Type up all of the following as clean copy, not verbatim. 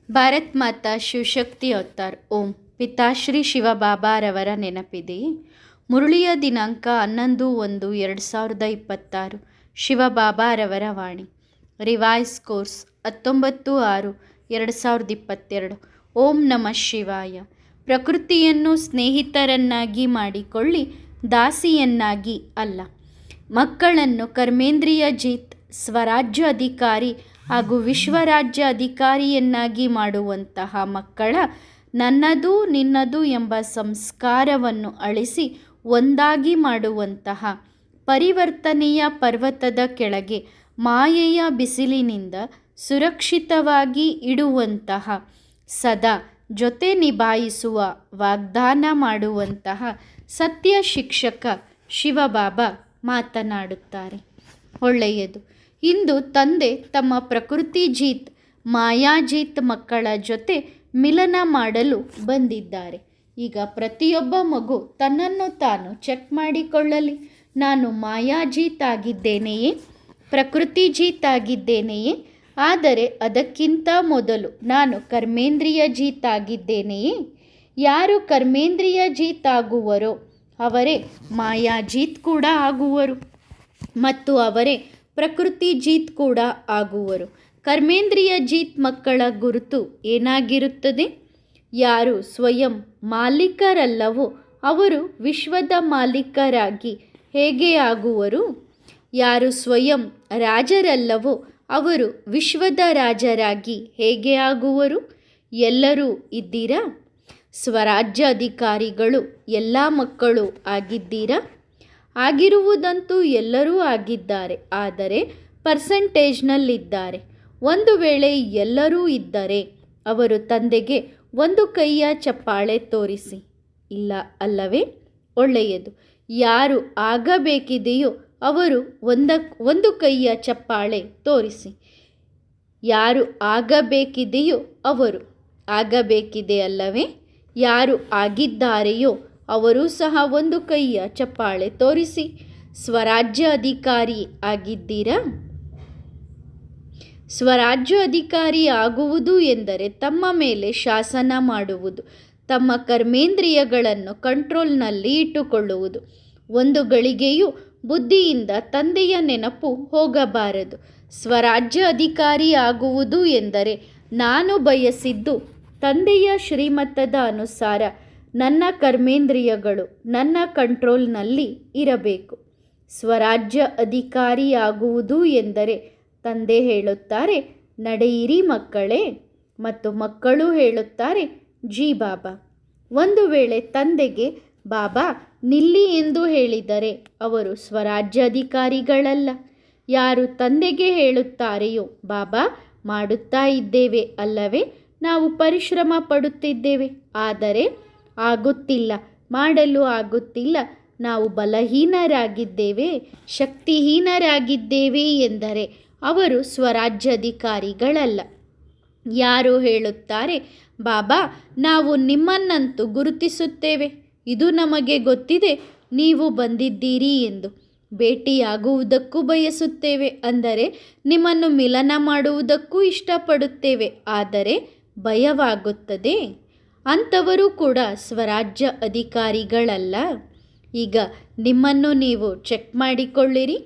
ಭಾರತ್ ಮಾತಾ Shivashakti avatar ಓಂ. ಪಿತಾಶ್ರೀ ಶಿವಬಾಬಾರವರ ನೆನಪಿದೆಯೇ? ಮುರಳಿಯ ದಿನಾಂಕ 11/1/2026. ಶಿವಬಾಬಾರವರ ವಾಣಿ. Revise course 19/6/2022. ಓಂ ನಮಃ ಶಿವಾಯ. ಪ್ರಕೃತಿಯನ್ನು ಸ್ನೇಹಿತರನ್ನಾಗಿ ಮಾಡಿಕೊಳ್ಳಿ, ದಾಸಿಯನ್ನಾಗಿ ಅಲ್ಲ. ಮಕ್ಕಳನ್ನು ಕರ್ಮೇಂದ್ರಿಯ ಜಿತ್, ಸ್ವರಾಜ್ಯ ಅಧಿಕಾರಿ ಹಾಗೂ ವಿಶ್ವರಾಜ್ಯ ಅಧಿಕಾರಿಯನ್ನಾಗಿ ಮಾಡುವಂತಹ ಮಕ್ಕಳ ನನ್ನದು ನಿನ್ನದು ಎಂಬ ಸಂಸ್ಕಾರವನ್ನು ಅಳಿಸಿ ಒಂದಾಗಿ ಮಾಡುವಂತಹ ಪರಿವರ್ತನೆಯ ಪರ್ವತದ ಕೆಳಗೆ ಮಾಯೆಯ ಬಿಸಿಲಿನಿಂದ ಸುರಕ್ಷಿತವಾಗಿ ಇಡುವಂತಹ, ಸದಾ ಜೊತೆ ನಿಭಾಯಿಸುವ ವಾಗ್ದಾನ ಮಾಡುವಂತಹ ಸತ್ಯ ಶಿಕ್ಷಕ ಶಿವಬಾಬಾ ಮಾತನಾಡುತ್ತಾರೆ. ಒಳ್ಳೆಯದು. ಇಂದು ತಂದೆ ತಮ್ಮ ಪ್ರಕೃತಿ ಜೀತ್, ಮಾಯಾಜೀತ್ ಮಕ್ಕಳ ಜೊತೆ ಮಿಲನ ಮಾಡಲು ಬಂದಿದ್ದಾರೆ. ಈಗ ಪ್ರತಿಯೊಬ್ಬ ಮಗು ತನ್ನನ್ನು ತಾನು ಚೆಕ್ ಮಾಡಿಕೊಳ್ಳಲಿ. ನಾನು ಮಾಯಾಜೀತ್ ಆಗಿದ್ದೇನೆಯೇ, ಪ್ರಕೃತಿ ಜೀತ್ ಆಗಿದ್ದೇನೆಯೇ? ಆದರೆ ಅದಕ್ಕಿಂತ ಮೊದಲು ನಾನು ಕರ್ಮೇಂದ್ರಿಯ ಜೀತ್ ಆಗಿದ್ದೇನೆಯೇ? ಯಾರು ಕರ್ಮೇಂದ್ರಿಯ ಜೀತ್ ಆಗುವರೋ ಅವರೇ ಮಾಯಾಜೀತ್ ಕೂಡ ಆಗುವರು ಮತ್ತು ಅವರೇ ಪ್ರಕೃತಿ ಜೀತ್ ಕೂಡ ಆಗುವರು. ಕರ್ಮೇಂದ್ರಿಯ ಜೀತ್ ಮಕ್ಕಳ ಗುರುತು ಏನಾಗಿರುತ್ತದೆ? ಯಾರು ಸ್ವಯಂ ಮಾಲೀಕರಲ್ಲವೋ ಅವರು ವಿಶ್ವದ ಮಾಲೀಕರಾಗಿ ಹೇಗೆ ಆಗುವರು? ಯಾರು ಸ್ವಯಂ ರಾಜರಲ್ಲವೋ ಅವರು ವಿಶ್ವದ ರಾಜರಾಗಿ ಹೇಗೆ ಆಗುವರು? ಎಲ್ಲರೂ ಇದ್ದೀರಾ? ಸ್ವರಾಜ್ಯ ಅಧಿಕಾರಿಗಳು ಎಲ್ಲ ಮಕ್ಕಳು ಆಗಿದ್ದೀರಾ? ಆಗಿರುವುದಂತೂ ಎಲ್ಲರೂ ಆಗಿದ್ದಾರೆ, ಆದರೆ ಪರ್ಸೆಂಟೇಜ್ನಲ್ಲಿದ್ದಾರೆ. ಒಂದು ವೇಳೆ ಎಲ್ಲರೂ ಇದ್ದರೆ ಅವರು ತಂದೆಗೆ ಒಂದು ಕೈಯ ಚಪ್ಪಾಳೆ ತೋರಿಸಿ. ಇಲ್ಲ ಅಲ್ಲವೇ? ಒಳ್ಳೆಯದು. ಯಾರು ಆಗಬೇಕಿದೆಯೋ ಅವರು ಒಂದು ಕೈಯ ಚಪ್ಪಾಳೆ ತೋರಿಸಿ. ಯಾರು ಆಗಬೇಕಿದೆಯೋ ಅವರು ಆಗಬೇಕಿದೆ ಅಲ್ಲವೇ? ಯಾರು ಆಗಿದ್ದಾರೆಯೋ ಅವರು ಸಹ ಒಂದು ಕೈಯ ಚಪ್ಪಾಳೆ ತೋರಿಸಿ. ಸ್ವರಾಜ್ಯ ಅಧಿಕಾರಿ ಆಗಿದ್ದೀರಾ? ಸ್ವರಾಜ್ಯ ಅಧಿಕಾರಿ ಆಗುವುದು ಎಂದರೆ ತಮ್ಮ ಮೇಲೆ ಶಾಸನ ಮಾಡುವುದು, ತಮ್ಮ ಕರ್ಮೇಂದ್ರಿಯಗಳನ್ನು ಕಂಟ್ರೋಲ್ನಲ್ಲಿ ಇಟ್ಟುಕೊಳ್ಳುವುದು. ಒಂದು ಗಳಿಗೆಯೂ ಬುದ್ಧಿಯಿಂದ ತಂದೆಯ ನೆನಪು ಹೋಗಬಾರದು. ಸ್ವರಾಜ್ಯ ಅಧಿಕಾರಿ ಆಗುವುದು ಎಂದರೆ ನಾನು ಬಯಸಿದ್ದು ತಂದೆಯ ಶ್ರೀಮತದ ಅನುಸಾರ ನನ್ನ ಕರ್ಮೇಂದ್ರಿಯಗಳು ನನ್ನ ಕಂಟ್ರೋಲ್ನಲ್ಲಿ ಇರಬೇಕು. ಸ್ವರಾಜ್ಯ ಅಧಿಕಾರಿ ಆಗುವುದು ಎಂದರೆ ತಂದೆ ಹೇಳುತ್ತಾರೆ, ನಡೆಯಿರಿ ಮಕ್ಕಳೇ, ಮತ್ತು ಮಕ್ಕಳು ಹೇಳುತ್ತಾರೆ, ಜಿ ಬಾಬಾ. ಒಂದು ವೇಳೆ ತಂದೆಗೆ ಬಾಬಾ ನಿಲ್ಲಿ ಎಂದು ಹೇಳಿದರೆ ಅವರು ಸ್ವರಾಜ್ಯ ಅಧಿಕಾರಿಗಳಲ್ಲ. ಯಾರು ತಂದೆಗೆ ಹೇಳುತ್ತಾರೆಯೋ ಬಾಬಾ ಮಾಡುತ್ತಾ ಇದ್ದೇವೆ ಅಲ್ಲವೇ, ನಾವು ಪರಿಶ್ರಮ ಪಡುತ್ತಿದ್ದೇವೆ, ಆದರೆ ಆಗುತ್ತಿಲ್ಲ, ಮಾಡಲು ಆಗುತ್ತಿಲ್ಲ, ನಾವು ಬಲಹೀನರಾಗಿದ್ದೇವೆ, ಶಕ್ತಿಹೀನರಾಗಿದ್ದೇವೆ ಎಂದರೆ ಅವರು ಸ್ವರಾಜ್ಯಾಧಿಕಾರಿಗಳಲ್ಲ. ಯಾರು ಹೇಳುತ್ತಾರೆ, ಬಾಬಾ ನಾವು ನಿಮ್ಮನ್ನಂತೂ ಗುರುತಿಸುತ್ತೇವೆ, ಇದು ನಮಗೆ ಗೊತ್ತಿದೆ, ನೀವು ಬಂದಿದ್ದೀರಿ ಎಂದು ಭೇಟಿಯಾಗುವುದಕ್ಕೂ ಬಯಸುತ್ತೇವೆ, ಅಂದರೆ ನಿಮ್ಮನ್ನು ಮಿಲನ ಮಾಡುವುದಕ್ಕೂ ಇಷ್ಟಪಡುತ್ತೇವೆ, ಆದರೆ ಭಯವಾಗುತ್ತದೆ, ಅಂಥವರು ಕೂಡ ಸ್ವರಾಜ್ಯ ಅಧಿಕಾರಿಗಳಲ್ಲ. ಈಗ ನಿಮ್ಮನ್ನು ನೀವು ಚೆಕ್ ಮಾಡಿಕೊಳ್ಳಿರಿ.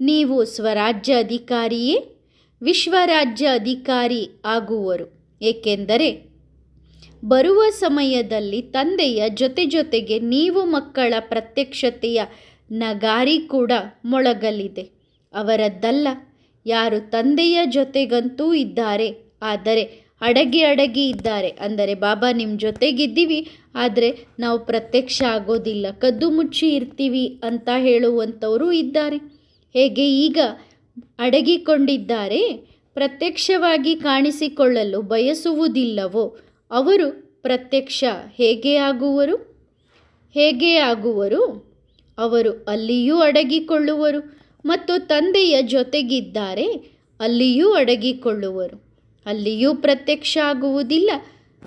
ನೀವು ಸ್ವರಾಜ್ಯ ಅಧಿಕಾರಿಯೇ? ವಿಶ್ವರಾಜ್ಯ ಅಧಿಕಾರಿ ಆಗುವರು. ಏಕೆಂದರೆ ಬರುವ ಸಮಯದಲ್ಲಿ ತಂದೆಯ ಜೊತೆಗೆ ನೀವು ಮಕ್ಕಳ ಪ್ರತ್ಯಕ್ಷತೆಯ ನಗಾರಿ ಕೂಡ ಮೊಳಗಲಿದೆ. ಅವರದ್ದಲ್ಲ. ಯಾರು ತಂದೆಯ ಜೊತೆಗಂತೂ ಇದ್ದಾರೆ, ಆದರೆ ಅಡಗಿ ಇದ್ದಾರೆ, ಅಂದರೆ ಬಾಬಾ ನಿಮ್ಮ ಜೊತೆಗಿದ್ದೀವಿ, ಆದರೆ ನಾವು ಪ್ರತ್ಯಕ್ಷ ಆಗೋದಿಲ್ಲ, ಕದ್ದು ಮುಚ್ಚಿ ಇರ್ತೀವಿ ಅಂತ ಹೇಳುವಂಥವರು ಇದ್ದಾರೆ. ಹೇಗೆ ಈಗ ಅಡಗಿಕೊಂಡಿದ್ದಾರೆ, ಪ್ರತ್ಯಕ್ಷವಾಗಿ ಕಾಣಿಸಿಕೊಳ್ಳಲು ಬಯಸುವುದಿಲ್ಲವೋ ಅವರು ಪ್ರತ್ಯಕ್ಷ ಹೇಗೆ ಆಗುವರು? ಅವರು ಅಲ್ಲಿಯೂ ಅಡಗಿಕೊಳ್ಳುವರು ಮತ್ತು ತಂದೆಯ ಜೊತೆಗಿದ್ದಾರೆ, ಅಲ್ಲಿಯೂ ಅಡಗಿಕೊಳ್ಳುವರು, ಅಲ್ಲಿಯೂ ಪ್ರತ್ಯಕ್ಷ ಆಗುವುದಿಲ್ಲ.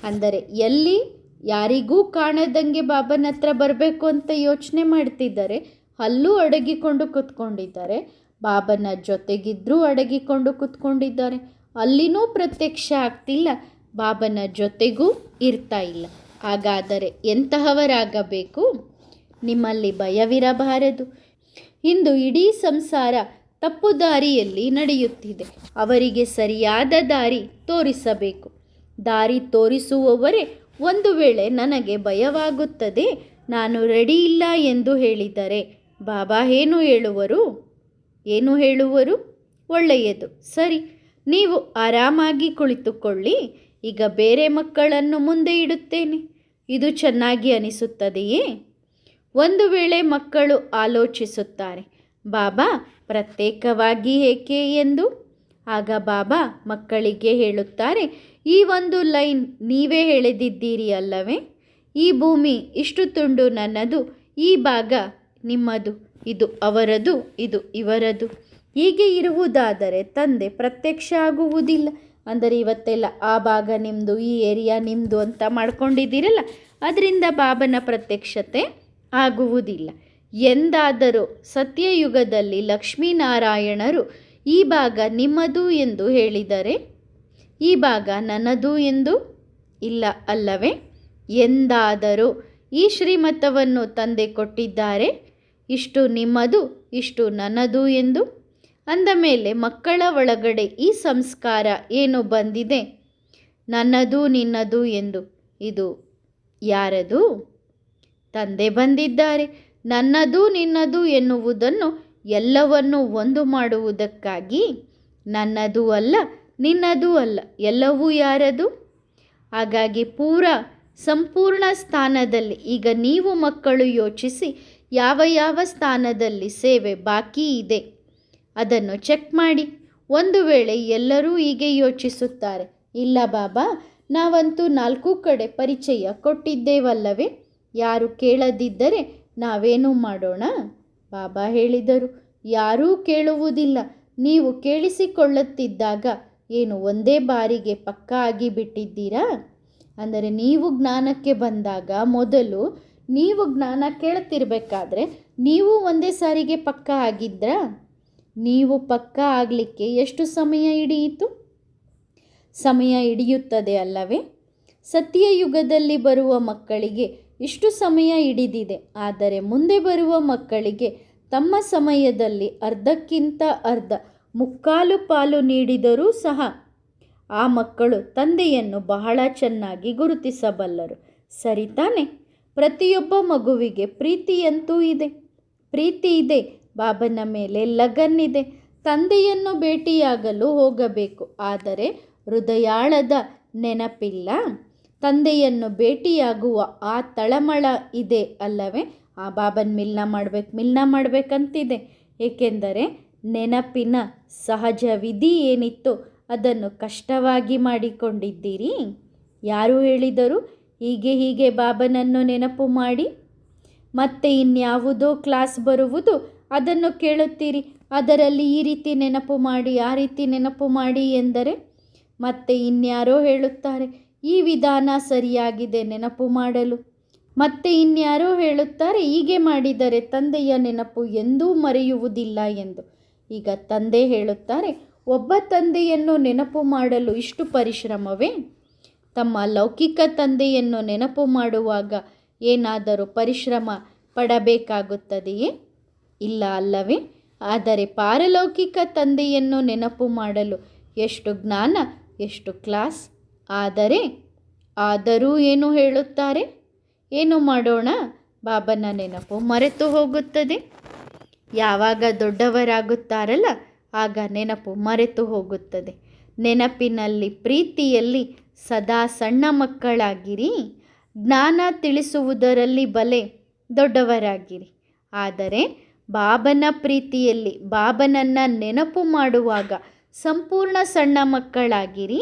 ಅಂದರೆ ಎಲ್ಲಿ ಯಾರಿಗೂ ಕಾಣದಂಗೆ ಬಾಬನ ಹತ್ರ ಬರಬೇಕು ಅಂತ ಯೋಚನೆ ಮಾಡ್ತಿದ್ದಾರೆ, ಅಲ್ಲೂ ಅಡಗಿಕೊಂಡು ಕೂತ್ಕೊಂಡಿದ್ದಾರೆ. ಬಾಬನ ಜೊತೆಗಿದ್ರೂ ಅಡಗಿಕೊಂಡು ಕೂತ್ಕೊಂಡಿದ್ದಾರೆ, ಅಲ್ಲಿನೂ ಪ್ರತ್ಯಕ್ಷ ಆಗ್ತಿಲ್ಲ. ಬಾಬನ ಜೊತೆಗೂ ಇರ್ತಾ ಇಲ್ಲ. ಹಾಗಾದರೆ ಎಂತಹವರಾಗಬೇಕು? ನಿಮ್ಮಲ್ಲಿ ಭಯವಿರಬಾರದು. ಇಂದು ಇಡೀ ಸಂಸಾರ ತಪ್ಪು ದಾರಿಯಲ್ಲಿ ನಡೆಯುತ್ತಿದೆ. ಅವರಿಗೆ ಸರಿಯಾದ ದಾರಿ ತೋರಿಸಬೇಕು. ದಾರಿ ತೋರಿಸುವವರೇ ಒಂದು ವೇಳೆ ನನಗೆ ಭಯವಾಗುತ್ತದೆ, ನಾನು ರೆಡಿ ಇಲ್ಲ ಎಂದು ಹೇಳಿದರೆ ಬಾಬಾ ಏನು ಹೇಳುವರು? ಒಳ್ಳೆಯದು, ಸರಿ, ನೀವು ಆರಾಮಾಗಿ ಕುಳಿತುಕೊಳ್ಳಿ. ಈಗ ಬೇರೆ ಮಕ್ಕಳನ್ನು ಮುಂದೆ ಇಡುತ್ತೇನೆ. ಇದು ಚೆನ್ನಾಗಿ ಅನಿಸುತ್ತದೆಯೇ? ಒಂದು ವೇಳೆ ಮಕ್ಕಳು ಆಲೋಚಿಸುತ್ತಾರೆ, ಬಾಬಾ ಪ್ರತ್ಯೇಕವಾಗಿ ಏಕೆ ಎಂದು. ಆಗ ಬಾಬಾ ಮಕ್ಕಳಿಗೆ ಹೇಳುತ್ತಾರೆ, ಈ ಒಂದು ಲೈನ್ ನೀವೇ ಎಳೆದಿದ್ದೀರಿ ಅಲ್ಲವೇ? ಈ ಭೂಮಿ ಇಷ್ಟು ತುಂಡು ನನ್ನದು, ಈ ಭಾಗ ನಿಮ್ಮದು, ಇದು ಅವರದು, ಇದು ಇವರದು. ಹೀಗೆ ಇರುವುದಾದರೆ ತಂದೆ ಪ್ರತ್ಯಕ್ಷ ಆಗುವುದಿಲ್ಲ. ಅಂದರೆ ಇವತ್ತೆಲ್ಲ ಆ ಭಾಗ ನಿಮ್ಮದು, ಈ ಏರಿಯಾ ನಿಮ್ಮದು ಅಂತ ಮಾಡ್ಕೊಂಡಿದ್ದೀರಲ್ಲ, ಅದರಿಂದ ಬಾಬನ ಪ್ರತ್ಯಕ್ಷತೆ ಆಗುವುದಿಲ್ಲ. ಎಂದಾದರೂ ಸತ್ಯಯುಗದಲ್ಲಿ ಲಕ್ಷ್ಮೀನಾರಾಯಣರು ಈ ಭಾಗ ನಿಮ್ಮದು ಎಂದು ಹೇಳಿದರೆ ಈ ಭಾಗ ನನ್ನದು ಎಂದು ಇಲ್ಲ ಅಲ್ಲವೇ? ಎಂದಾದರೂ ಈ ಶ್ರೀಮತವನ್ನು ತಂದೆ ಕೊಟ್ಟಿದ್ದಾರೆ, ಇಷ್ಟು ನಿಮ್ಮದು, ಇಷ್ಟು ನನ್ನದು ಎಂದು. ಅಂದ ಮೇಲೆ ಮಕ್ಕಳ ಒಳಗಡೆ ಈ ಸಂಸ್ಕಾರ ಏನು ಬಂದಿದೆ? ನನ್ನದು ನಿನ್ನದು ಎಂದು. ಇದು ಯಾರದು? ತಂದೆ ಬಂದಿದ್ದಾರೆ. ನನ್ನದು ನಿನ್ನದು ಎನ್ನುವುದನ್ನು ಎಲ್ಲವನ್ನೂ ಒಂದು ಮಾಡುವುದಕ್ಕಾಗಿ. ನನ್ನದು ಅಲ್ಲ, ನಿನ್ನದು ಅಲ್ಲ, ಎಲ್ಲವೂ ಯಾರದು? ಹಾಗಾಗಿ ಸಂಪೂರ್ಣ ಸ್ಥಾನದಲ್ಲಿ ಈಗ ನೀವು ಮಕ್ಕಳು ಯೋಚಿಸಿ, ಯಾವ ಯಾವ ಸ್ಥಾನದಲ್ಲಿ ಸೇವೆ ಬಾಕಿ ಇದೆ ಅದನ್ನು ಚೆಕ್ ಮಾಡಿ. ಒಂದು ವೇಳೆ ಎಲ್ಲರೂ ಹೀಗೆ ಯೋಚಿಸುತ್ತಾರೆ, ಇಲ್ಲ ಬಾಬಾ, ನಾವಂತೂ 4 ಕಡೆ ಪರಿಚಯ ಕೊಟ್ಟಿದ್ದೇವಲ್ಲವೇ, ಯಾರು ಕೇಳದಿದ್ದರೆ ನಾವೇನು ಮಾಡೋಣ? ಬಾಬಾ ಹೇಳಿದರು, ಯಾರೂ ಕೇಳುವುದಿಲ್ಲ. ನೀವು ಕೇಳಿಸಿಕೊಳ್ಳುತ್ತಿದ್ದಾಗ ಏನು ಒಂದೇ ಬಾರಿಗೆ ಪಕ್ಕಾ ಆಗಿ ಬಿಟ್ಟಿದ್ದೀರಾ? ಅಂದರೆ ನೀವು ಜ್ಞಾನಕ್ಕೆ ಬಂದಾಗ ಮೊದಲು ನೀವು ಜ್ಞಾನ ಕೇಳ್ತಿರ್ಬೇಕಾದ್ರೆ ನೀವು ಒಂದೇ ಸಾರಿಗೆ ಪಕ್ಕಾ ಆಗಿದ್ರಾ? ನೀವು ಪಕ್ಕಾ ಆಗಲಿಕ್ಕೆ ಎಷ್ಟು ಸಮಯ ಹಿಡಿಯಿತು? ಸಮಯ ಹಿಡಿಯುತ್ತದೆ ಅಲ್ಲವೇ? ಸತ್ಯಯುಗದಲ್ಲಿ ಬರುವ ಮಕ್ಕಳಿಗೆ ಇಷ್ಟು ಸಮಯ ಹಿಡಿದಿದೆ. ಆದರೆ ಮುಂದೆ ಬರುವ ಮಕ್ಕಳಿಗೆ ತಮ್ಮ ಸಮಯದಲ್ಲಿ ಅರ್ಧಕ್ಕಿಂತ ಅರ್ಧ, ಮುಕ್ಕಾಲು ಪಾಲು ನೀಡಿದರೂ ಸಹ ಆ ಮಕ್ಕಳು ತಂದೆಯನ್ನು ಬಹಳ ಚೆನ್ನಾಗಿ ಗುರುತಿಸಬಲ್ಲರು. ಸರಿ ತಾನೆ? ಪ್ರತಿಯೊಬ್ಬ ಮಗುವಿಗೆ ಪ್ರೀತಿಯಂತೂ ಇದೆ, ಪ್ರೀತಿ ಇದೆ, ಬಾಬನ ಮೇಲೆ ಲಗನ್ ಇದೆ. ತಂದೆಯನ್ನು ಭೇಟಿಯಾಗಲು ಹೋಗಬೇಕು, ಆದರೆ ಹೃದಯಾಳದ ನೆನಪಿಲ್ಲ. ತಂದೆಯನ್ನು ಭೇಟಿಯಾಗುವ ಆ ತಳಮಳ ಇದೆ ಅಲ್ಲವೇ? ಆ ಬಾಬನ ಮಿಲ್ನ ಮಾಡಬೇಕಂತಿದೆ. ಏಕೆಂದರೆ ನೆನಪಿನ ಸಹಜ ವಿಧಿ ಏನಿತ್ತು ಅದನ್ನು ಕಷ್ಟವಾಗಿ ಮಾಡಿಕೊಂಡಿದ್ದೀರಿ. ಯಾರು ಹೇಳಿದರು ಹೀಗೆ ಬಾಬನನ್ನು ನೆನಪು ಮಾಡಿ? ಮತ್ತೆ ಇನ್ಯಾವುದೋ ಕ್ಲಾಸ್ ಬರುವುದು, ಅದನ್ನು ಕೇಳುತ್ತೀರಿ, ಅದರಲ್ಲಿ ಈ ರೀತಿ ನೆನಪು ಮಾಡಿ, ಆ ರೀತಿ ನೆನಪು ಮಾಡಿ ಎಂದರೆ ಮತ್ತೆ ಇನ್ಯಾರೋ ಹೇಳುತ್ತಾರೆ ಈ ವಿಧಾನ ಸರಿಯಾಗಿದೆ ನೆನಪು ಮಾಡಲು. ಮತ್ತೆ ಇನ್ಯಾರೋ ಹೇಳುತ್ತಾರೆ ಹೀಗೆ ಮಾಡಿದರೆ ತಂದೆಯ ನೆನಪು ಎಂದೂ ಮರೆಯುವುದಿಲ್ಲ ಎಂದು. ಈಗ ತಂದೆ ಹೇಳುತ್ತಾರೆ, ಒಬ್ಬ ತಂದೆಯನ್ನು ನೆನಪು ಮಾಡಲು ಇಷ್ಟು ಪರಿಶ್ರಮವೇ? ತಮ್ಮ ಲೌಕಿಕ ತಂದೆಯನ್ನು ನೆನಪು ಮಾಡುವಾಗ ಏನಾದರೂ ಪರಿಶ್ರಮ ಪಡಬೇಕಾಗುತ್ತದೆಯೇ? ಇಲ್ಲ ಅಲ್ಲವೇ? ಆದರೆ ಪಾರಲೌಕಿಕ ತಂದೆಯನ್ನು ನೆನಪು ಮಾಡಲು ಎಷ್ಟು ಜ್ಞಾನ, ಎಷ್ಟು ಕ್ಲಾಸ್. ಆದರೂ ಏನು ಹೇಳುತ್ತಾರೆ? ಏನು ಮಾಡೋಣ? ಬಾಬನ ನೆನಪು ಮರೆತು ಹೋಗುತ್ತದೆ. ಯಾವಾಗ ದೊಡ್ಡವರಾಗುತ್ತಾರಲ್ಲ ಆಗ ನೆನಪು ಮರೆತು ಹೋಗುತ್ತದೆ. ನೆನಪಿನಲ್ಲಿ ಪ್ರೀತಿಯಲ್ಲಿ ಸದಾ ಸಣ್ಣ ಮಕ್ಕಳಾಗಿರಿ. ಜ್ಞಾನ ತಿಳಿಸುವುದರಲ್ಲಿ ಬಲೆ ದೊಡ್ಡವರಾಗಿರಿ. ಆದರೆ ಬಾಬನ ಪ್ರೀತಿಯಲ್ಲಿ ಬಾಬನನ್ನು ನೆನಪು ಮಾಡುವಾಗ ಸಂಪೂರ್ಣ ಸಣ್ಣ ಮಕ್ಕಳಾಗಿರಿ.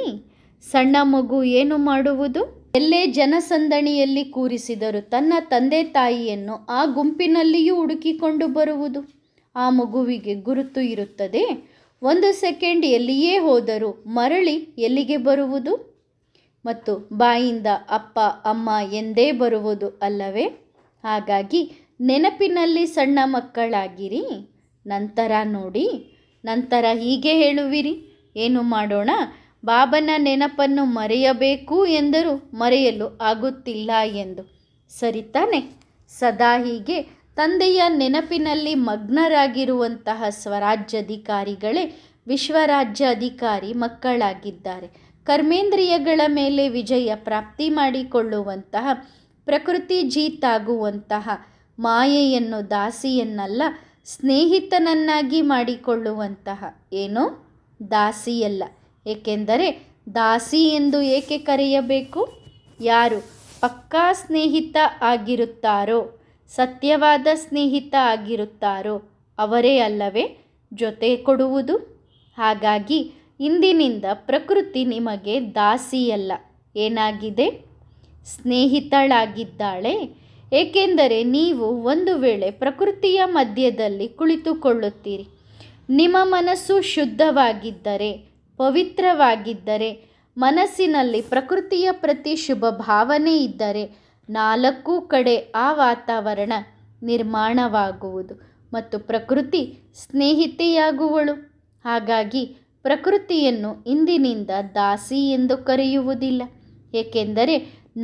ಸಣ್ಣ ಮಗು ಏನು ಮಾಡುವುದು? ಎಲ್ಲೇ ಜನಸಂದಣಿಯಲ್ಲಿ ಕೂರಿಸಿದರೂ ತನ್ನ ತಂದೆ ತಾಯಿಯನ್ನು ಆ ಗುಂಪಿನಲ್ಲಿಯೂ ಹುಡುಕಿಕೊಂಡು ಬರುವುದು. ಆ ಮಗುವಿಗೆ ಗುರುತು ಇರುತ್ತದೆ. 1 ಸೆಕೆಂಡ್ ಎಲ್ಲಿಯೇ ಹೋದರೂ ಮರಳಿ ಎಲ್ಲಿಗೆ ಬರುವುದು? ಮತ್ತು ಬಾಯಿಂದ ಅಪ್ಪ ಅಮ್ಮ ಎಂದೇ ಬರುವುದು ಅಲ್ಲವೇ? ಹಾಗಾಗಿ ನೆನಪಿನಲ್ಲಿ ಸಣ್ಣ ಮಕ್ಕಳಾಗಿರಿ. ನಂತರ ನೋಡಿ, ನಂತರ ಹೀಗೆ ಹೇಳುವಿರಿ, ಏನು ಮಾಡೋಣ? ಬಾಬನ ನೆನಪನ್ನು ಮರೆಯಬೇಕು ಎಂದರೂ ಮರೆಯಲು ಆಗುತ್ತಿಲ್ಲ ಎಂದು. ಸರಿ ತಾನೆ? ಸದಾ ಹೀಗೆ ತಂದೆಯ ನೆನಪಿನಲ್ಲಿ ಮಗ್ನರಾಗಿರುವಂತಹ ಸ್ವರಾಜ್ಯಾಧಿಕಾರಿಗಳೇ ವಿಶ್ವರಾಜ್ಯ ಅಧಿಕಾರಿ ಮಕ್ಕಳಾಗಿದ್ದಾರೆ. ಕರ್ಮೇಂದ್ರಿಯಗಳ ಮೇಲೆ ವಿಜಯ ಪ್ರಾಪ್ತಿ ಮಾಡಿಕೊಳ್ಳುವಂತಹ, ಪ್ರಕೃತಿ ಜೀತಾಗುವಂತಹ ಮಾಯೆಯನ್ನು ದಾಸಿಯನ್ನಲ್ಲ ಸ್ನೇಹಿತನನ್ನಾಗಿ ಮಾಡಿಕೊಳ್ಳುವಂತಹ ಏನೋ ದಾಸಿಯಲ್ಲ. ಏಕೆಂದರೆ ದಾಸಿ ಎಂದು ಏಕೆ ಕರೆಯಬೇಕು? ಯಾರು ಪಕ್ಕಾ ಸ್ನೇಹಿತ ಆಗಿರುತ್ತಾರೋ, ಸತ್ಯವಾದ ಸ್ನೇಹಿತ ಆಗಿರುತ್ತಾರೋ ಅವರೇ ಅಲ್ಲವೇ ಜೊತೆ ಕೊಡುವುದು. ಹಾಗಾಗಿ ಇಂದಿನಿಂದ ಪ್ರಕೃತಿ ನಿಮಗೆ ದಾಸಿಯಲ್ಲ, ಏನಾಗಿದೆ? ಸ್ನೇಹಿತಳಾಗಿದ್ದಾಳೆ. ಏಕೆಂದರೆ ನೀವು ಒಂದು ವೇಳೆ ಪ್ರಕೃತಿಯ ಮಧ್ಯದಲ್ಲಿ ಕುಳಿತುಕೊಳ್ಳುತ್ತೀರಿ. ನಿಮ್ಮ ಮನಸ್ಸು ಶುದ್ಧವಾಗಿದ್ದರೆ, ಪವಿತ್ರವಾಗಿದ್ದರೆ, ಮನಸ್ಸಿನಲ್ಲಿ ಪ್ರಕೃತಿಯ ಪ್ರತಿ ಶುಭ ಭಾವನೆ ಇದ್ದರೆ, ನಾಲ್ಕು ಕಡೆ ಆ ವಾತಾವರಣ ನಿರ್ಮಾಣವಾಗುವುದು ಮತ್ತು ಪ್ರಕೃತಿ ಸ್ನೇಹಿತೆಯಾಗುವಳು. ಹಾಗಾಗಿ ಪ್ರಕೃತಿಯನ್ನು ಇಂದಿನಿಂದ ದಾಸಿ ಎಂದು ಕರೆಯುವುದಿಲ್ಲ. ಏಕೆಂದರೆ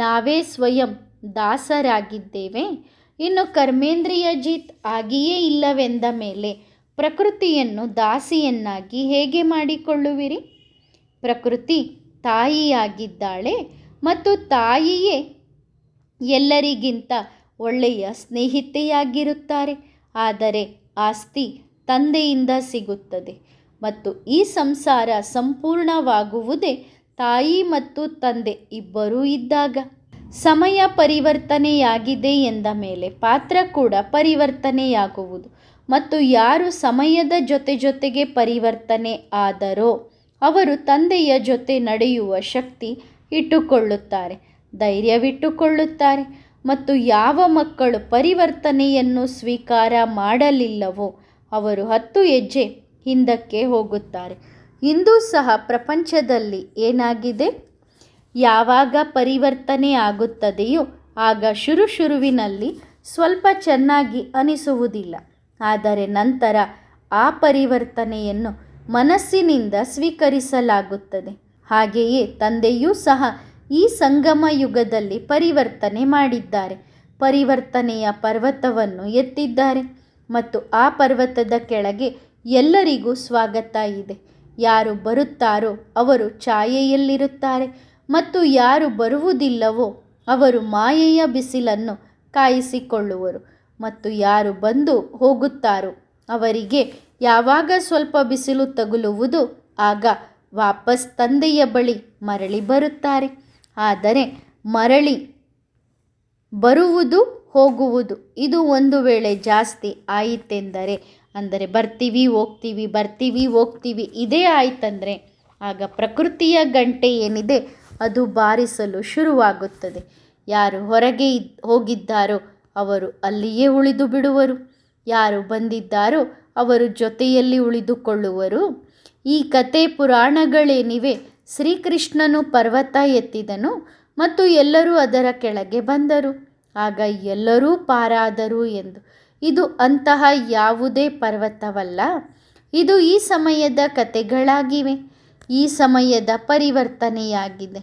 ನಾವೇ ಸ್ವಯಂ ದಾಸರಾಗಿದ್ದೇವೆ. ಇನ್ನು ಕರ್ಮೇಂದ್ರಿಯ ಜೀತ್ ಆಗಿಯೇ ಇಲ್ಲವೆಂದ ಮೇಲೆ ಪ್ರಕೃತಿಯನ್ನು ದಾಸಿಯನ್ನಾಗಿ ಹೇಗೆ ಮಾಡಿಕೊಳ್ಳುವಿರಿ? ಪ್ರಕೃತಿ ತಾಯಿಯಾಗಿದ್ದಾಳೆ ಮತ್ತು ತಾಯಿಯೇ ಎಲ್ಲರಿಗಿಂತ ಒಳ್ಳೆಯ ಸ್ನೇಹಿತೆಯಾಗಿರುತ್ತಾರೆ. ಆದರೆ ಆಸ್ತಿ ತಂದೆಯಿಂದ ಸಿಗುತ್ತದೆ ಮತ್ತು ಈ ಸಂಸಾರ ಸಂಪೂರ್ಣವಾಗುವುದೇ ತಾಯಿ ಮತ್ತು ತಂದೆ ಇಬ್ಬರೂ ಇದ್ದಾಗ. ಸಮಯ ಪರಿವರ್ತನೆಯಾಗಿದೆ ಎಂದ ಮೇಲೆ ಪಾತ್ರ ಕೂಡ ಪರಿವರ್ತನೆಯಾಗುವುದು ಮತ್ತು ಯಾರು ಸಮಯದ ಜೊತೆಗೆ ಪರಿವರ್ತನೆ ಆದರೋ ಅವರು ತಂದೆಯ ಜೊತೆ ನಡೆಯುವ ಶಕ್ತಿ ಇಟ್ಟುಕೊಳ್ಳುತ್ತಾರೆ, ಧೈರ್ಯವಿಟ್ಟುಕೊಳ್ಳುತ್ತಾರೆ. ಮತ್ತು ಯಾವ ಮಕ್ಕಳು ಪರಿವರ್ತನೆಯನ್ನು ಸ್ವೀಕಾರ ಮಾಡಲಿಲ್ಲವೋ ಅವರು 10 ಹೆಜ್ಜೆ ಹಿಂದಕ್ಕೆ ಹೋಗುತ್ತಾರೆ. ಇಂದು ಸಹ ಪ್ರಪಂಚದಲ್ಲಿ ಏನಾಗಿದೆ? ಯಾವಾಗ ಪರಿವರ್ತನೆ ಆಗುತ್ತದೆಯೋ ಆಗ ಶುರುವಿನಲ್ಲಿ ಸ್ವಲ್ಪ ಚೆನ್ನಾಗಿ ಅನಿಸುವುದಿಲ್ಲ. ಆದರೆ ನಂತರ ಆ ಪರಿವರ್ತನೆಯನ್ನು ಮನಸ್ಸಿನಿಂದ ಸ್ವೀಕರಿಸಲಾಗುತ್ತದೆ. ಹಾಗೆಯೇ ತಂದೆಯೂ ಸಹ ಈ ಸಂಗಮ ಯುಗದಲ್ಲಿ ಪರಿವರ್ತನೆ ಮಾಡಿದ್ದಾರೆ. ಪರಿವರ್ತನೆಯ ಪರ್ವತವನ್ನು ಎತ್ತಿದ್ದಾರೆ ಮತ್ತು ಆ ಪರ್ವತದ ಕೆಳಗೆ ಎಲ್ಲರಿಗೂ ಸ್ವಾಗತ ಇದೆ. ಯಾರು ಬರುತ್ತಾರೋ ಅವರು ಛಾಯೆಯಲ್ಲಿರುತ್ತಾರೆ ಮತ್ತು ಯಾರು ಬರುವುದಿಲ್ಲವೋ ಅವರು ಮಾಯೆಯ ಬಿಸಿಲನ್ನು ಕಾಯಿಸಿಕೊಳ್ಳುವರು. ಮತ್ತು ಯಾರು ಬಂದು ಹೋಗುತ್ತಾರೋ ಅವರಿಗೆ ಯಾವಾಗ ಸ್ವಲ್ಪ ಬಿಸಿಲು ತಗುಲುವುದು ಆಗ ವಾಪಸ್ ತಂದೆಯ ಬಳಿ ಮರಳಿ ಬರುತ್ತಾರೆ. ಆದರೆ ಮರಳಿ ಬರುವುದು ಹೋಗುವುದು ಇದು ಒಂದು ವೇಳೆ ಜಾಸ್ತಿ ಆಯಿತೆಂದರೆ, ಅಂದರೆ ಬರ್ತೀವಿ ಹೋಗ್ತೀವಿ ಇದೇ ಆಯ್ತಂದರೆ ಆಗ ಪ್ರಕೃತಿಯ ಗಂಟೆ ಏನಿದೆ ಅದು ಬಾರಿಸಲು ಶುರುವಾಗುತ್ತದೆ. ಯಾರು ಹೊರಗೆ ಹೋಗಿದ್ದಾರೋ ಅವರು ಅಲ್ಲಿಯೇ ಉಳಿದು ಬಿಡುವರು. ಯಾರು ಬಂದಿದ್ದಾರೋ ಅವರು ಜೊತೆಯಲ್ಲಿ ಉಳಿದುಕೊಳ್ಳುವರು. ಈ ಕತೆ ಪುರಾಣಗಳೇನಿವೆ, ಶ್ರೀಕೃಷ್ಣನು ಪರ್ವತ ಎತ್ತಿದನು ಮತ್ತು ಎಲ್ಲರೂ ಅದರ ಕೆಳಗೆ ಬಂದರು, ಆಗ ಎಲ್ಲರೂ ಪಾರಾದರು ಎಂದು. ಇದು ಅಂತಹ ಯಾವುದೇ ಪರ್ವತವಲ್ಲ. ಇದು ಈ ಸಮಯದ ಕತೆಗಳಾಗಿವೆ, ಈ ಸಮಯದ ಪರಿವರ್ತನೆಯಾಗಿದೆ.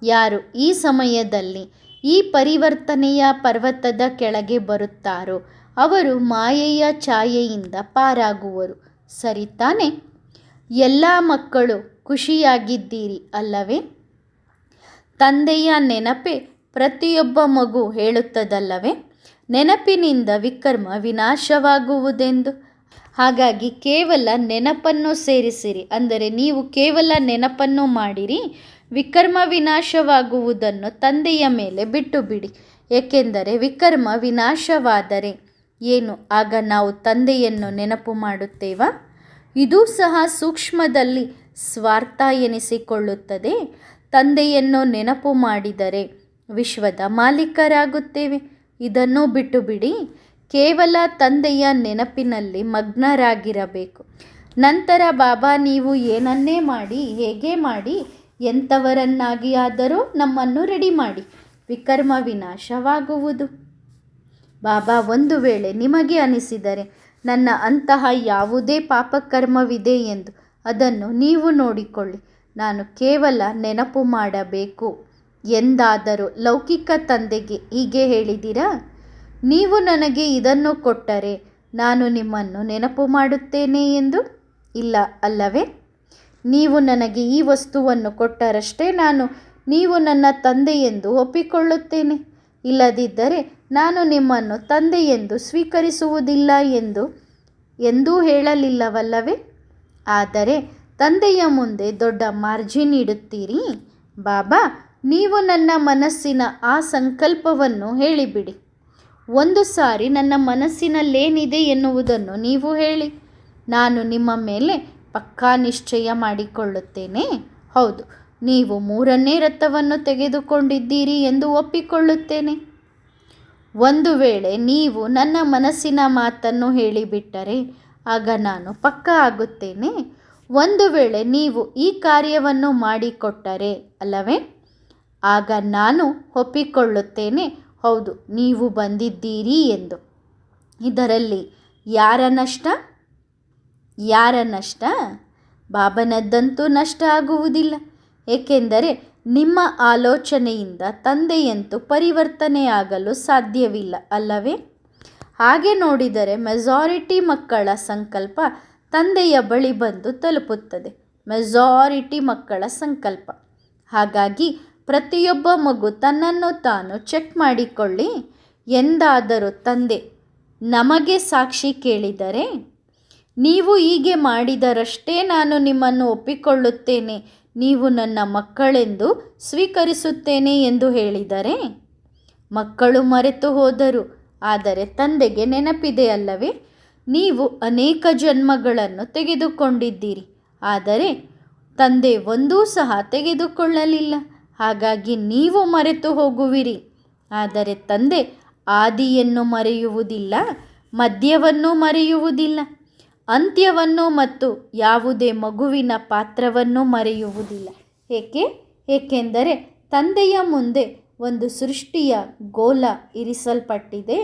ಯಾರು ಈ ಸಮಯದಲ್ಲಿ ಈ ಪರಿವರ್ತನೆಯ ಪರ್ವತದ ಕೆಳಗೆ ಬರುತ್ತಾರೋ ಅವರು ಮಾಯೆಯ ಛಾಯೆಯಿಂದ ಪಾರಾಗುವರು. ಸರಿ ತಾನೆ? ಎಲ್ಲ ಮಕ್ಕಳು ಖುಷಿಯಾಗಿದ್ದೀರಿ ಅಲ್ಲವೇ? ತಂದೆಯ ನೆನಪೇ ಪ್ರತಿಯೊಬ್ಬ ಮಗು ಹೇಳುತ್ತದಲ್ಲವೇ? ನೆನಪಿನಿಂದ ವಿಕರ್ಮ ವಿನಾಶವಾಗುವುದೆಂದು. ಹಾಗಾಗಿ ಕೇವಲ ನೆನಪನ್ನು ಸೇರಿಸಿರಿ, ಅಂದರೆ ನೀವು ಕೇವಲ ನೆನಪನ್ನು ಮಾಡಿರಿ. ವಿಕರ್ಮ ವಿನಾಶವಾಗುವುದನ್ನು ತಂದೆಯ ಮೇಲೆ ಬಿಟ್ಟು ಬಿಡಿ. ಏಕೆಂದರೆ ವಿಕರ್ಮ ವಿನಾಶವಾದರೆ ಏನು, ಆಗ ನಾವು ತಂದೆಯನ್ನು ನೆನಪು ಮಾಡುತ್ತೇವಾ? ಇದೂ ಸಹ ಸೂಕ್ಷ್ಮದಲ್ಲಿ ಸ್ವಾರ್ಥ ಎನಿಸಿಕೊಳ್ಳುತ್ತದೆ. ತಂದೆಯನ್ನು ನೆನಪು ಮಾಡಿದರೆ ವಿಶ್ವದ ಮಾಲೀಕರಾಗುತ್ತೇವೆ. ಇದನ್ನು ಬಿಟ್ಟು ಬಿಡಿ. ಕೇವಲ ತಂದೆಯ ನೆನಪಿನಲ್ಲಿ ಮಗ್ನರಾಗಿರಬೇಕು. ನಂತರ ಬಾಬಾ ನೀವು ಏನನ್ನೇ ಮಾಡಿ, ಹೇಗೆ ಮಾಡಿ, ಎಂಥವರನ್ನಾಗಿ ಆದರೂ ನಮ್ಮನ್ನು ರೆಡಿ ಮಾಡಿ, ವಿಕರ್ಮ ವಿನಾಶವಾಗುವುದು. ಬಾಬಾ ಒಂದು ವೇಳೆ ನಿಮಗೆ ಅನಿಸಿದರೆ ನನ್ನ ಅಂತಹ ಯಾವುದೇ ಪಾಪಕರ್ಮವಿದೆ ಎಂದು ಅದನ್ನು ನೀವು ನೋಡಿಕೊಳ್ಳಿ. ನಾನು ಕೇವಲ ನೆನಪು ಮಾಡಬೇಕು ಎಂದಾದರೂ ಲೌಕಿಕ ತಂದೆಗೆ ಹೀಗೆ ಹೇಳಿದಿರಾ? ನೀವು ನನಗೆ ಇದನ್ನು ಕೊಟ್ಟರೆ ನಾನು ನಿಮ್ಮನ್ನು ನೆನಪು ಮಾಡುತ್ತೇನೆ ಎಂದು? ಇಲ್ಲ ಅಲ್ಲವೇ? ನೀವು ನನಗೆ ಈ ವಸ್ತುವನ್ನು ಕೊಟ್ಟರಷ್ಟೇ ನೀವು ನನ್ನ ತಂದೆ ಎಂದು ಒಪ್ಪಿಕೊಳ್ಳುತ್ತೇನೆ. ಇಲ್ಲದಿದ್ದರೆ ನಾನು ನಿಮ್ಮನ್ನು ತಂದೆ ಎಂದು ಸ್ವೀಕರಿಸುವುದಿಲ್ಲ ಎಂದೂ ಹೇಳಲಿಲ್ಲವಲ್ಲವೇ? ಆದರೆ ತಂದೆಯ ಮುಂದೆ ದೊಡ್ಡ ಮಾರ್ಜಿನ್ ಇಡುತ್ತೀರಿ. ಬಾಬಾ, ನೀವು ನನ್ನ ಮನಸ್ಸಿನ ಆ ಸಂಕಲ್ಪವನ್ನು ಹೇಳಿಬಿಡಿ. ಒಂದು ಸಾರಿ ನನ್ನ ಮನಸ್ಸಿನಲ್ಲೇನಿದೆ ಎನ್ನುವುದನ್ನು ನೀವು ಹೇಳಿ. ನಾನು ನಿಮ್ಮ ಮೇಲೆ ಪಕ್ಕಾ ನಿಶ್ಚಯ ಮಾಡಿಕೊಳ್ಳುತ್ತೇನೆ. ಹೌದು, ನೀವು 3ನೇ ರಥವನ್ನು ತೆಗೆದುಕೊಂಡಿದ್ದೀರಿ ಎಂದು ಒಪ್ಪಿಕೊಳ್ಳುತ್ತೇನೆ. ಒಂದು ವೇಳೆ ನೀವು ನನ್ನ ಮನಸ್ಸಿನ ಮಾತನ್ನು ಹೇಳಿಬಿಟ್ಟರೆ ಆಗ ನಾನು ಪಕ್ಕಾ ಆಗುತ್ತೇನೆ. ಒಂದು ವೇಳೆ ನೀವು ಈ ಕಾರ್ಯವನ್ನು ಮಾಡಿಕೊಟ್ಟರೆ ಅಲ್ಲವೇ, ಆಗ ನಾನು ಒಪ್ಪಿಕೊಳ್ಳುತ್ತೇನೆ. ಹೌದು, ನೀವು ಬಂದಿದ್ದೀರಿ ಎಂದು. ಇದರಲ್ಲಿ ಯಾರ ನಷ್ಟ? ಬಾಬನದ್ದಂತೂ ನಷ್ಟ ಆಗುವುದಿಲ್ಲ. ಏಕೆಂದರೆ ನಿಮ್ಮ ಆಲೋಚನೆಯಿಂದ ತಂದೆಯಂತೂ ಪರಿವರ್ತನೆಯಾಗಲು ಸಾಧ್ಯವಿಲ್ಲ ಅಲ್ಲವೇ? ಹಾಗೆ ನೋಡಿದರೆ ಮೆಜಾರಿಟಿ ಮಕ್ಕಳ ಸಂಕಲ್ಪ ತಂದೆಯ ಬಳಿ ಬಂದು ತಲುಪುತ್ತದೆ. ಮಕ್ಕಳ ಸಂಕಲ್ಪ. ಹಾಗಾಗಿ ಪ್ರತಿಯೊಬ್ಬ ಮಗು ತನ್ನನ್ನು ತಾನು ಚೆಕ್ ಮಾಡಿಕೊಳ್ಳಿ. ಎಂದಾದರೂ ತಂದೆ ನಮಗೆ ಸಾಕ್ಷಿ ಕೇಳಿದರೆ, ನೀವು ಹೀಗೆ ಮಾಡಿದರಷ್ಟೇ ನಾನು ನಿಮ್ಮನ್ನು ಒಪ್ಪಿಕೊಳ್ಳುತ್ತೇನೆ, ನೀವು ನನ್ನ ಮಕ್ಕಳೆಂದು ಸ್ವೀಕರಿಸುತ್ತೇನೆ ಎಂದು ಹೇಳಿದರೆ, ಮಕ್ಕಳು ಮರೆತು ಹೋದರು. ಆದರೆ ತಂದೆಗೆ ನೆನಪಿದೆ ಅಲ್ಲವೇ? ನೀವು ಅನೇಕ ಜನ್ಮಗಳನ್ನು ತೆಗೆದುಕೊಂಡಿದ್ದೀರಿ, ಆದರೆ ತಂದೆ ಒಂದೂ ಸಹ ತೆಗೆದುಕೊಳ್ಳಲಿಲ್ಲ. ಹಾಗಾಗಿ ನೀವು ಮರೆತು ಹೋಗುವಿರಿ. ಆದರೆ ತಂದೆ ಆದಿಯನ್ನು ಮರೆಯುವುದಿಲ್ಲ, ಮಧ್ಯವನ್ನು ಮರೆಯುವುದಿಲ್ಲ, ಅಂತ್ಯವನ್ನು ಮತ್ತು ಯಾವುದೇ ಮಗುವಿನ ಪಾತ್ರವನ್ನು ಮರೆಯುವುದಿಲ್ಲ. ಏಕೆಂದರೆ ತಂದೆಯ ಮುಂದೆ ಒಂದು ಸೃಷ್ಟಿಯ ಗೋಲ ಇರಿಸಲ್ಪಟ್ಟಿದೆ.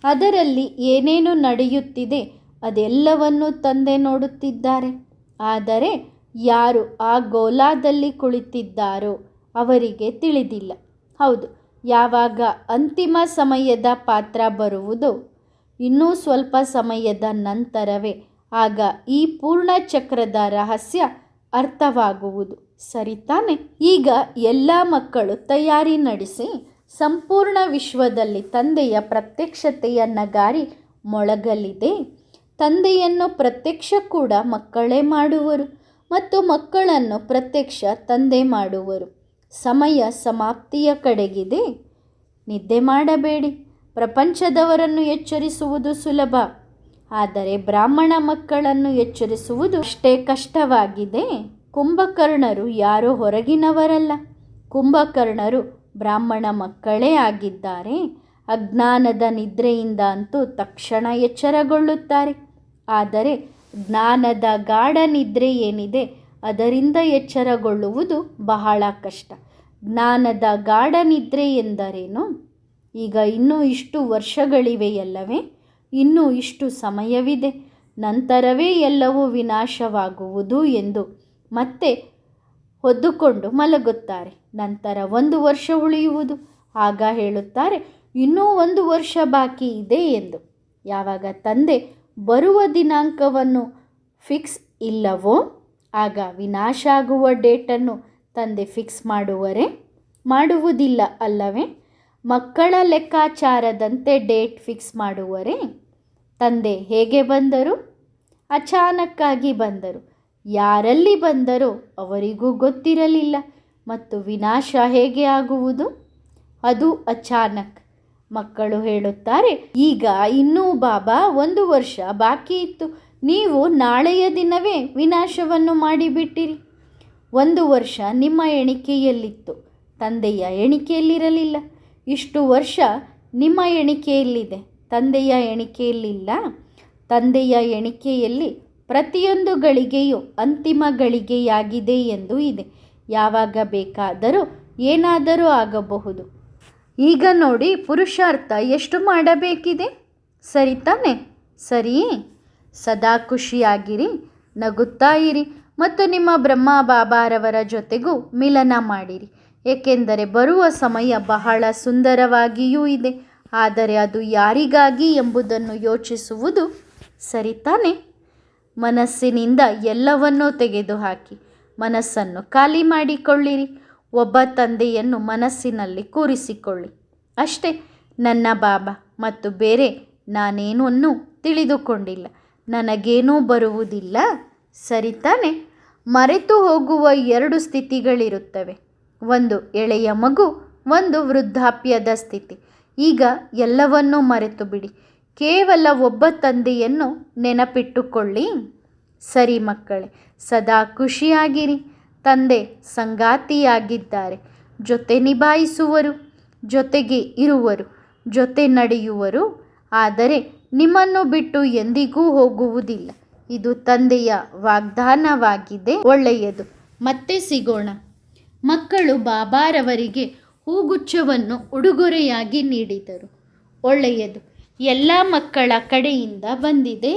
ಅದರಲ್ಲಿ ಏನೇನು ನಡೆಯುತ್ತಿದೆ ಅದೆಲ್ಲವನ್ನು ತಂದೆ ನೋಡುತ್ತಿದ್ದಾರೆ. ಆದರೆ ಯಾರು ಆ ಗೋಲಾದಲ್ಲಿ ಕುಳಿತಿದ್ದಾರೋ ಅವರಿಗೆ ತಿಳಿದಿಲ್ಲ. ಹೌದು, ಯಾವಾಗ ಅಂತಿಮ ಸಮಯದ ಪಾತ್ರ ಬರುವುದೋ ಇನ್ನೂ ಸ್ವಲ್ಪ ಸಮಯದ ನಂತರವೇ ಆಗ ಈ ಪೂರ್ಣ ಚಕ್ರದ ರಹಸ್ಯ ಅರ್ಥವಾಗುವುದು. ಸರಿ ತಾನೆ? ಈಗ ಎಲ್ಲ ಮಕ್ಕಳು ತಯಾರಿ ನಡೆಸಿ ಸಂಪೂರ್ಣ ವಿಶ್ವದಲ್ಲಿ ತಂದೆಯ ಪ್ರತ್ಯಕ್ಷತೆಯ ನಗಾರಿ ಮೊಳಗಲಿದೆ. ತಂದೆಯನ್ನು ಪ್ರತ್ಯಕ್ಷ ಕೂಡ ಮಕ್ಕಳೇ ಮಾಡುವರು ಮತ್ತು ಮಕ್ಕಳನ್ನು ಪ್ರತ್ಯಕ್ಷ ತಂದೆ ಮಾಡುವರು. ಸಮಯ ಸಮಾಪ್ತಿಯ ಕಡೆಗಿದೆ. ನಿದ್ದೆ ಮಾಡಬೇಡಿ. ಪ್ರಪಂಚದವರನ್ನು ಎಚ್ಚರಿಸುವುದು ಸುಲಭ, ಆದರೆ ಬ್ರಾಹ್ಮಣ ಮಕ್ಕಳನ್ನು ಎಚ್ಚರಿಸುವುದು ಅಷ್ಟೇ ಕಷ್ಟವಾಗಿದೆ. ಕುಂಭಕರ್ಣರು ಯಾರೋ ಹೊರಗಿನವರಲ್ಲ. ಕುಂಭಕರ್ಣರು ಬ್ರಾಹ್ಮಣ ಮಕ್ಕಳೇ ಆಗಿದ್ದಾರೆ. ಅಜ್ಞಾನದ ನಿದ್ರೆಯಿಂದ ಅಂತೂ ತಕ್ಷಣ ಎಚ್ಚರಗೊಳ್ಳುತ್ತಾರೆ. ಆದರೆ ಜ್ಞಾನದ ಗಾಢ ನಿದ್ರೆ ಏನಿದೆ ಅದರಿಂದ ಎಚ್ಚರಗೊಳ್ಳುವುದು ಬಹಳ ಕಷ್ಟ. ಜ್ಞಾನದ ಗಾಢ ನಿದ್ರೆ ಎಂದರೇನು? ಈಗ ಇನ್ನೂ ಇಷ್ಟು ವರ್ಷಗಳಿವೆಯಲ್ಲವೇ? ಇನ್ನೂ ಇಷ್ಟು ಸಮಯವಿದೆ, ನಂತರವೇ ಎಲ್ಲವೂ ವಿನಾಶವಾಗುವುದು ಎಂದು ಮತ್ತೆ ಹೊದ್ದುಕೊಂಡು ಮಲಗುತ್ತಾರೆ. ನಂತರ 1 ವರ್ಷ ಉಳಿಯುವುದು. ಆಗ ಹೇಳುತ್ತಾರೆ ಇನ್ನೂ 1 ವರ್ಷ ಬಾಕಿ ಇದೆ ಎಂದು. ಯಾವಾಗ ತಂದೆ ಬರುವ ದಿನಾಂಕವನ್ನು ಫಿಕ್ಸ್ ಇಲ್ಲವೋ ಆಗ ವಿನಾಶ ಆಗುವ ಡೇಟನ್ನು ತಂದೆ ಫಿಕ್ಸ್ ಮಾಡುವುದಿಲ್ಲ ಅಲ್ಲವೇ? ಮಕ್ಕಳ ಲೆಕ್ಕಾಚಾರದಂತೆ ಡೇಟ್ ಫಿಕ್ಸ್ ಮಾಡುವರೆ. ತಂದೆ ಹೇಗೆ ಬಂದರು? ಅಚಾನಕ್ಕಾಗಿ ಬಂದರು. ಯಾರಲ್ಲಿ ಬಂದರೋ ಅವರಿಗೂ ಗೊತ್ತಿರಲಿಲ್ಲ. ಮತ್ತು ವಿನಾಶ ಹೇಗೆ ಆಗುವುದು? ಅದು ಅಚಾನಕ್. ಮಕ್ಕಳು ಹೇಳುತ್ತಾರೆ, ಈಗ ಇನ್ನೂ ಬಾಬಾ 1 ವರ್ಷ ಬಾಕಿ ಇತ್ತು, ನೀವು ನಾಳೆಯ ದಿನವೇ ವಿನಾಶವನ್ನು ಮಾಡಿಬಿಟ್ಟಿರಿ. 1 ವರ್ಷ ನಿಮ್ಮ ಎಣಿಕೆಯಲ್ಲಿತ್ತು, ತಂದೆಯ ಎಣಿಕೆಯಲ್ಲಿರಲಿಲ್ಲ. ಇಷ್ಟು ವರ್ಷ ನಿಮ್ಮ ಎಣಿಕೆಯಲ್ಲಿದೆ, ತಂದೆಯ ಎಣಿಕೆಯಲ್ಲಿಲ್ಲ. ತಂದೆಯ ಎಣಿಕೆಯಲ್ಲಿ ಪ್ರತಿಯೊಂದು ಗಳಿಗೆಯೂ ಅಂತಿಮ ಗಳಿಗೆಯಾಗಿದೆ ಎಂದು ಇದೆ. ಯಾವಾಗ ಬೇಕಾದರೂ ಏನಾದರೂ ಆಗಬಹುದು. ಈಗ ನೋಡಿ, ಪುರುಷಾರ್ಥ ಎಷ್ಟು ಮಾಡಬೇಕಿದೆ. ಸರಿ ತಾನೆ? ಸರಿ. ಸದಾ ಖುಷಿಯಾಗಿರಿ, ನಗುತ್ತಾ ಇರಿ ಮತ್ತು ನಿಮ್ಮ ಬ್ರಹ್ಮ ಬಾಬಾರವರ ಜೊತೆಗೂ ಮಿಲನ ಮಾಡಿರಿ. ಏಕೆಂದರೆ ಬರುವ ಸಮಯ ಬಹಳ ಸುಂದರವಾಗಿಯೂ ಇದೆ. ಆದರೆ ಅದು ಯಾರಿಗಾಗಿ ಎಂಬುದನ್ನು ಯೋಚಿಸುವುದು ಸರಿ ತಾನೆ? ಮನಸ್ಸಿನಿಂದ ಎಲ್ಲವನ್ನೂ ತೆಗೆದುಹಾಕಿ ಮನಸ್ಸನ್ನು ಖಾಲಿ ಮಾಡಿಕೊಳ್ಳಿರಿ. ಒಬ್ಬ ತಂದೆಯನ್ನು ಮನಸ್ಸಿನಲ್ಲಿ ಕೂರಿಸಿಕೊಳ್ಳಿ ಅಷ್ಟೇ. ನನ್ನ ಬಾಬಾ ಮತ್ತು ಬೇರೆ ನಾನೇನನ್ನೂ ತಿಳಿದುಕೊಂಡಿಲ್ಲ, ನನಗೇನೂ ಬರುವುದಿಲ್ಲ, ಸರಿ ತಾನೆ? ಮರೆತು ಹೋಗುವ 2 ಸ್ಥಿತಿಗಳಿರುತ್ತವೆ. ಒಂದು ಎಳೆಯ ಮಗು, ಒಂದು ವೃದ್ಧಾಪ್ಯದ ಸ್ಥಿತಿ. ಈಗ ಎಲ್ಲವನ್ನೂ ಮರೆತು ಬಿಡಿ, ಕೇವಲ ಒಬ್ಬ ತಂದೆಯನ್ನು ನೆನಪಿಟ್ಟುಕೊಳ್ಳಿ. ಸರಿ ಮಕ್ಕಳೇ, ಸದಾ ಖುಷಿಯಾಗಿರಿ. ತಂದೆ ಸಂಗಾತಿಯಾಗಿದ್ದಾರೆ, ಜೊತೆ ನಿಭಾಯಿಸುವರು, ಜೊತೆಗೆ ಇರುವರು, ಜೊತೆ ನಡೆಯುವರು. ಆದರೆ ನಿಮ್ಮನ್ನು ಬಿಟ್ಟು ಎಂದಿಗೂ ಹೋಗುವುದಿಲ್ಲ. ಇದು ತಂದೆಯ ವಾಗ್ದಾನವಾಗಿದೆ. ಒಳ್ಳೆಯದು, ಮತ್ತೆ ಸಿಗೋಣ. ಮಕ್ಕಳು ಬಾಬಾರವರಿಗೆ ಹೂಗುಚ್ಛವನ್ನು ಉಡುಗೊರೆಯಾಗಿ ನೀಡಿದರು. ಒಳ್ಳೆಯದು, ಎಲ್ಲ ಮಕ್ಕಳ ಕಡೆಯಿಂದ ಬಂದಿದೆ.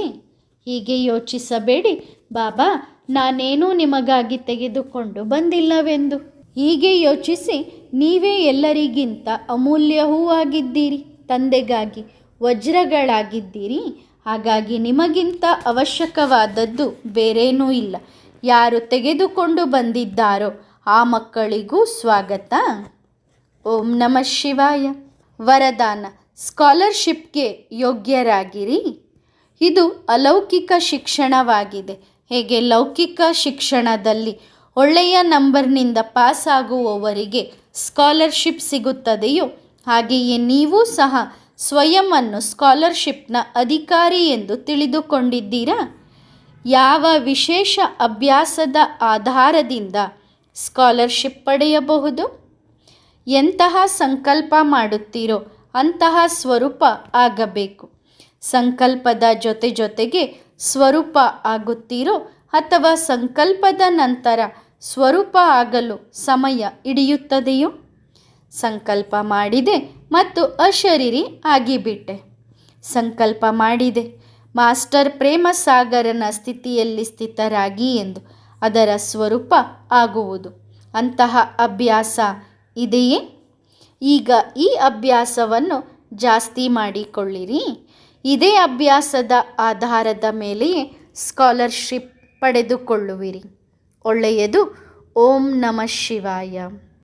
ಹೀಗೆ ಯೋಚಿಸಬೇಡಿ, ಬಾಬಾ ನಾನೇನೂ ನಿಮಗಾಗಿ ತೆಗೆದುಕೊಂಡು ಬಂದಿಲ್ಲವೆಂದು. ಹೀಗೆ ಯೋಚಿಸಿ ನೀವೇ ಎಲ್ಲರಿಗಿಂತ ಅಮೂಲ್ಯವೂ ಆಗಿದ್ದೀರಿ. ತಂದೆಗಾಗಿ ವಜ್ರಗಳಾಗಿದ್ದೀರಿ. ಹಾಗಾಗಿ ನಿಮಗಿಂತ ಅವಶ್ಯಕವಾದದ್ದು ಬೇರೇನೂ ಇಲ್ಲ. ಯಾರು ತೆಗೆದುಕೊಂಡು ಬಂದಿದ್ದಾರೋ ಆ ಮಕ್ಕಳಿಗೂ ಸ್ವಾಗತ. ಓಂ ನಮಃ ಶಿವಾಯ. ವರದಾನ: ಸ್ಕಾಲರ್ಶಿಪ್ಗೆ ಯೋಗ್ಯರಾಗಿರಿ. ಇದು ಅಲೌಕಿಕ ಶಿಕ್ಷಣವಾಗಿದೆ. ಹೇಗೆ ಲೌಕಿಕ ಶಿಕ್ಷಣದಲ್ಲಿ ಒಳ್ಳೆಯ ನಂಬರ್ನಿಂದ ಪಾಸ್ ಆಗುವವರಿಗೆ ಸ್ಕಾಲರ್ಶಿಪ್ ಸಿಗುತ್ತದೆಯೋ, ಹಾಗೆಯೇ ನೀವು ಸಹ ಸ್ವಯಂವನ್ನು ಸ್ಕಾಲರ್ಶಿಪ್ನ ಅಧಿಕಾರಿ ಎಂದು ತಿಳಿದುಕೊಂಡಿದ್ದೀರಾ? ಯಾವ ವಿಶೇಷ ಅಭ್ಯಾಸದ ಆಧಾರದಿಂದ ಸ್ಕಾಲರ್ಶಿಪ್ ಪಡೆಯಬಹುದು? ಎಂತಹ ಸಂಕಲ್ಪ ಮಾಡುತ್ತೀರೋ ಅಂತಹ ಸ್ವರೂಪ ಆಗಬೇಕು. ಸಂಕಲ್ಪದ ಜೊತೆಗೆ ಸ್ವರೂಪ ಆಗುತ್ತೀರೋ ಅಥವಾ ಸಂಕಲ್ಪದ ನಂತರ ಸ್ವರೂಪ ಆಗಲು ಸಮಯ ಹಿಡಿಯುತ್ತದೆಯೋ? ಸಂಕಲ್ಪ ಮಾಡಿದೆ ಮತ್ತು ಅಶರೀರಿ ಆಗಿಬಿಟ್ಟೆ. ಸಂಕಲ್ಪ ಮಾಡಿದೆ ಮಾಸ್ಟರ್ ಪ್ರೇಮ ಸಾಗರನ ಸ್ಥಿತಿಯಲ್ಲಿ ಸ್ಥಿತರಾಗಿ ಎಂದು, ಅದರ ಸ್ವರೂಪ ಆಗುವುದು. ಅಂತಹ ಅಭ್ಯಾಸ ಇದೆಯೇ? ಈಗ ಈ ಅಭ್ಯಾಸವನ್ನು ಜಾಸ್ತಿ ಮಾಡಿಕೊಳ್ಳಿರಿ. ಇದೇ ಅಭ್ಯಾಸದ ಆಧಾರದ ಮೇಲೆಯೇ ಸ್ಕಾಲರ್ಶಿಪ್ ಪಡೆದುಕೊಳ್ಳುವಿರಿ. ಒಳ್ಳೆಯದು. ಓಂ ನಮಃ ಶಿವಾಯ.